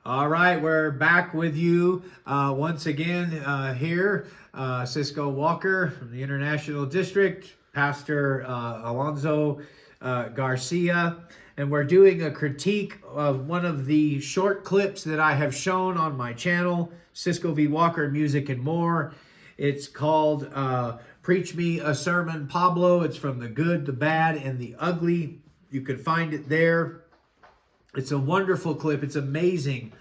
All right, we're back with you once again here. Cisco Walker from the International District, Pastor Alonso Garcia, and we're doing a critique of one of the short clips that I have shown on my channel, Cisco V. Walker Music and More. It's called Preach Me a Sermon, Pablo. It's from The Good, the Bad, and the Ugly. You can find it there. It's a wonderful clip. It's amazing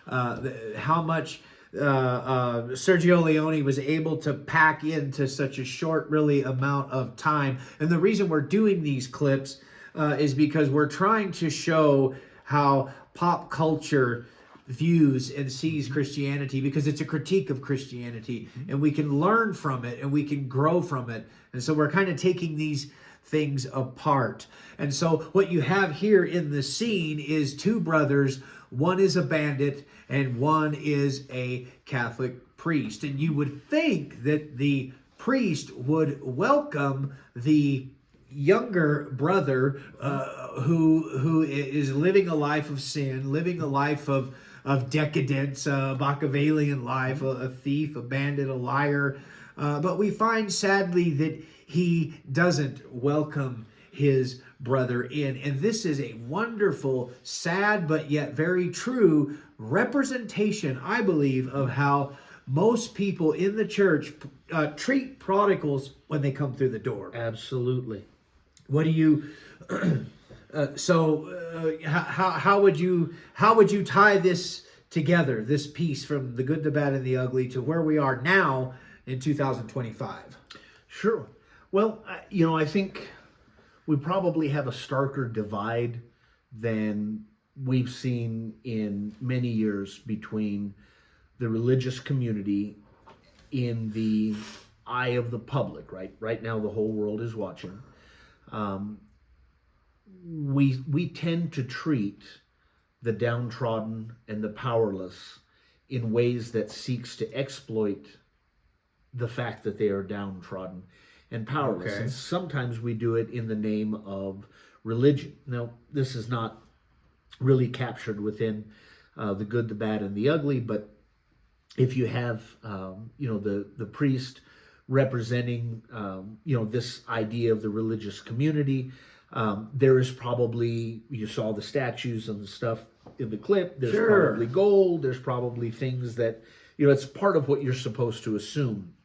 how much Sergio Leone was able to pack into such a short, really, amount of time. And the reason we're doing these clips is because we're trying to show how pop culture views and sees Christianity, because it's a critique of Christianity, and we can learn from it and we can grow from it. And so we're kind of taking these things apart. And so what you have here in the scene is two brothers. One is a bandit and one is a Catholic priest. And you would think that the priest would welcome the younger brother who is living a life of sin, living a life of decadence, a Machiavellian life, a thief, a bandit, a liar. But we find sadly that he doesn't welcome his brother in. And this is a wonderful, sad, but yet very true representation, I believe, of how most people in the church treat prodigals when they come through the door. Absolutely. What do you? How would you tie this together? This piece from The Good, the Bad, and the Ugly to where we are now in 2025. Sure. Well, I think we probably have a starker divide than we've seen in many years between the religious community in the eye of the public, right? Right now, the whole world is watching. We tend to treat the downtrodden and the powerless in ways that seeks to exploit the fact that they are downtrodden and powerless. Okay. And sometimes we do it in the name of religion. Now, this is not really captured within The Good, the Bad, and the Ugly, but if you have, the priest representing, this idea of the religious community, there is probably, you saw the statues and the stuff in the clip, there's Sure. probably gold, there's probably things that, it's part of what you're supposed to assume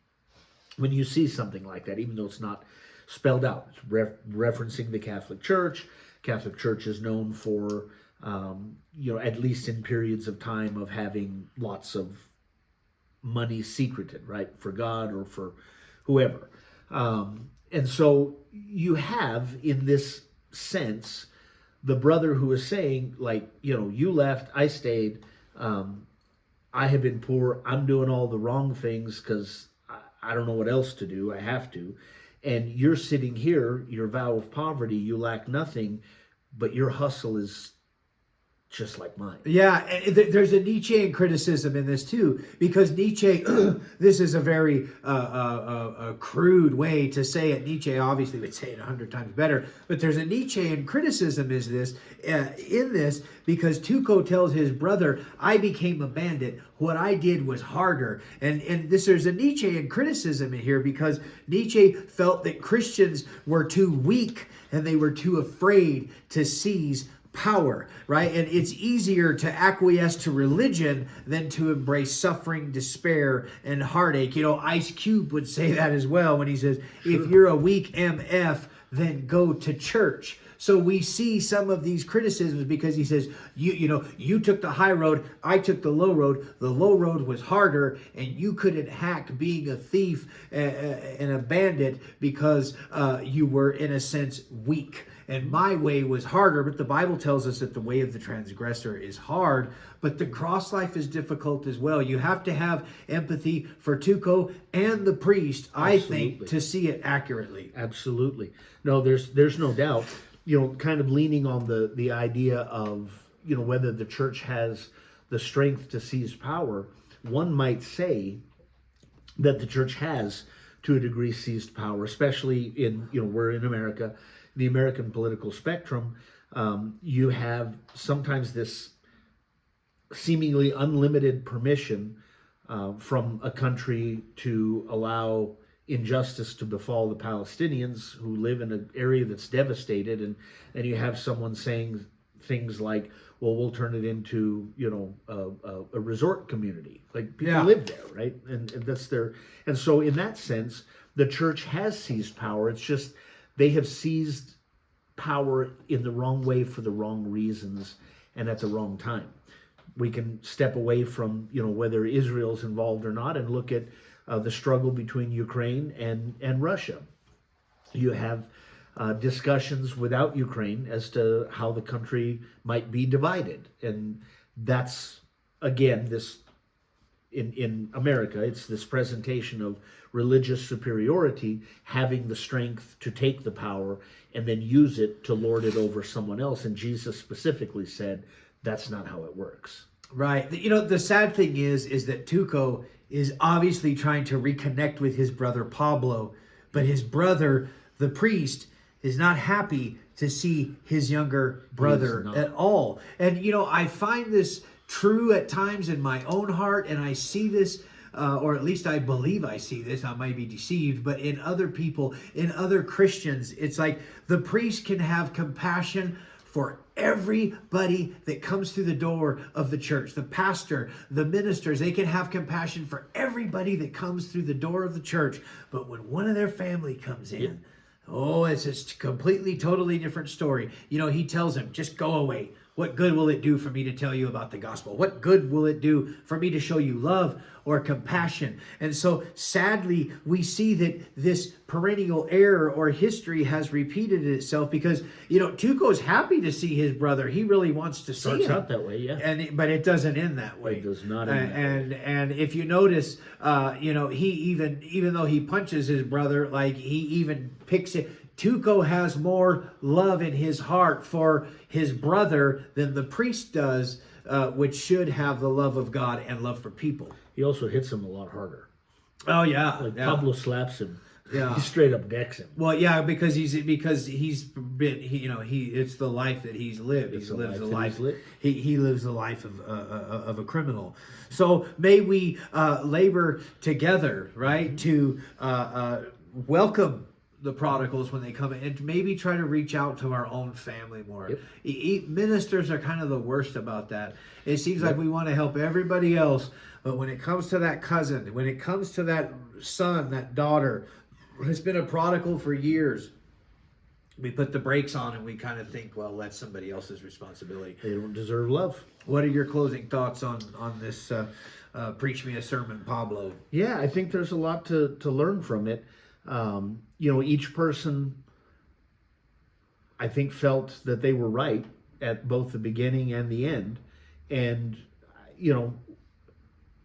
when you see something like that, even though it's not spelled out. It's referencing the Catholic Church. Catholic Church is known for, at least in periods of time, of having lots of money secreted, right, for God or for whoever. And so you have, in this sense, the brother who is saying, like, you left, I stayed, I have been poor, I'm doing all the wrong things because I don't know what else to do, I have to. And you're sitting here, your vow of poverty, you lack nothing, but your hustle is just like mine. Yeah, and there's a Nietzschean criticism in this too, because Nietzsche, this is a very crude way to say it. Nietzsche obviously would say it 100 times better, but there's a Nietzschean criticism in this, because Tuco tells his brother, I became a bandit, what I did was harder. And there's a Nietzschean criticism in here, because Nietzsche felt that Christians were too weak and they were too afraid to seize power, right? And it's easier to acquiesce to religion than to embrace suffering, despair, and heartache. Ice Cube would say that as well when he says, Sure. If you're a weak MF, then go to church. So we see some of these criticisms because he says, you took the high road, I took the low road. The low road was harder, and you couldn't hack being a thief and a bandit because you were, in a sense, weak. And my way was harder, but the Bible tells us that the way of the transgressor is hard, but the cross life is difficult as well. You have to have empathy for Tuco and the priest, I think, to see it accurately. Absolutely. No, there's no doubt. Kind of leaning on the idea of, whether the church has the strength to seize power, one might say that the church has, to a degree, seized power, especially in, we're in America, the American political spectrum. You have sometimes this seemingly unlimited permission from a country to allow injustice to befall the Palestinians who live in an area that's devastated, and you have someone saying things like, well, we'll turn it into, a resort community. Like, people live there, right? And that's their, and so in that sense, the church has seized power. It's just they have seized power in the wrong way for the wrong reasons and at the wrong time. We can step away from, whether Israel's involved or not, and look at the struggle between Ukraine and Russia. You have discussions without Ukraine as to how the country might be divided. And that's, again, this in America, it's this presentation of religious superiority, having the strength to take the power and then use it to lord it over someone else. And Jesus specifically said, that's not how it works. Right. The sad thing is that Tuco is obviously trying to reconnect with his brother Pablo, but his brother, the priest, is not happy to see his younger brother at all. And, I find this true at times in my own heart, and I see this, or at least I believe I see this, I might be deceived, but in other people, in other Christians, it's like the priest can have compassion for everybody that comes through the door of the church. The pastor, the ministers, they can have compassion for everybody that comes through the door of the church. But when one of their family comes in, it's a completely, totally different story. He tells them, just go away. What good will it do for me to tell you about the gospel? What good will it do for me to show you love or compassion? And so sadly, we see that this perennial error or history has repeated itself because, Tuco's happy to see his brother. He really wants to see him. Starts out that way, yeah. But it doesn't end that way. It does not end that way. And if you notice, he even though he punches his brother, like he even picks it. Tuco has more love in his heart for his brother than the priest does, which should have the love of God and love for people. He also hits him a lot harder. Oh yeah, Pablo slaps him. Yeah, he straight up decks him. Well, yeah, because he's been it's the life that he's lived. He lives the life. He lives the life of a criminal. So may we labor together, right, to welcome the prodigals when they come in, and maybe try to reach out to our own family more. Yep. Ministers are kind of the worst about that. It seems like we want to help everybody else, but when it comes to that cousin, when it comes to that son, that daughter who's been a prodigal for years, we put the brakes on and we kind of think, well, that's somebody else's responsibility. They don't deserve love. What are your closing thoughts on this Preach Me a Sermon, Pablo? Yeah, I think there's a lot to learn from it. Each person, I think, felt that they were right at both the beginning and the end. And,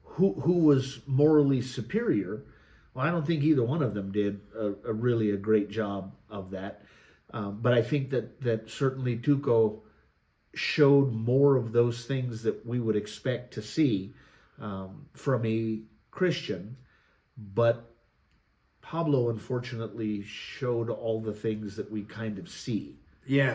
who was morally superior? Well, I don't think either one of them did a really great job of that. But I think that certainly Tuco showed more of those things that we would expect to see from a Christian. But Pablo, unfortunately, showed all the things that we kind of see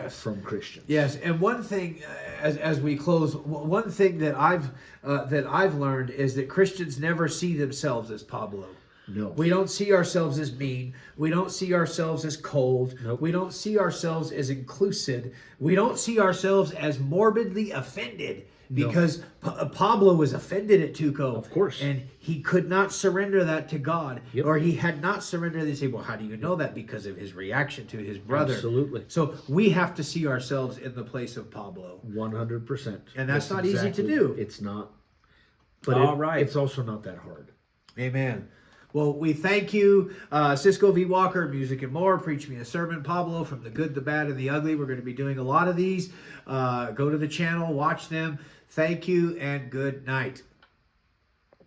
from Christians. Yes, and one thing, as we close, one thing that I've learned is that Christians never see themselves as Pablo. No. We don't see ourselves as mean. We don't see ourselves as cold. Nope. We don't see ourselves as inclusive. We don't see ourselves as morbidly offended. Because Pablo was offended at Tuco. Of course. And he could not surrender that to God. Yep. Or he had not surrendered. They say, well, how do you know that? Because of his reaction to his brother. Absolutely. So we have to see ourselves in the place of Pablo. 100%. And that's not easy to do. It's not. But it's also not that hard. Amen. Well, we thank you, Cisco V. Walker, Music and More, Preach Me a Sermon, Pablo, from the Good, the Bad, and the Ugly. We're going to be doing a lot of these. Go to the channel, watch them. Thank you, and good night.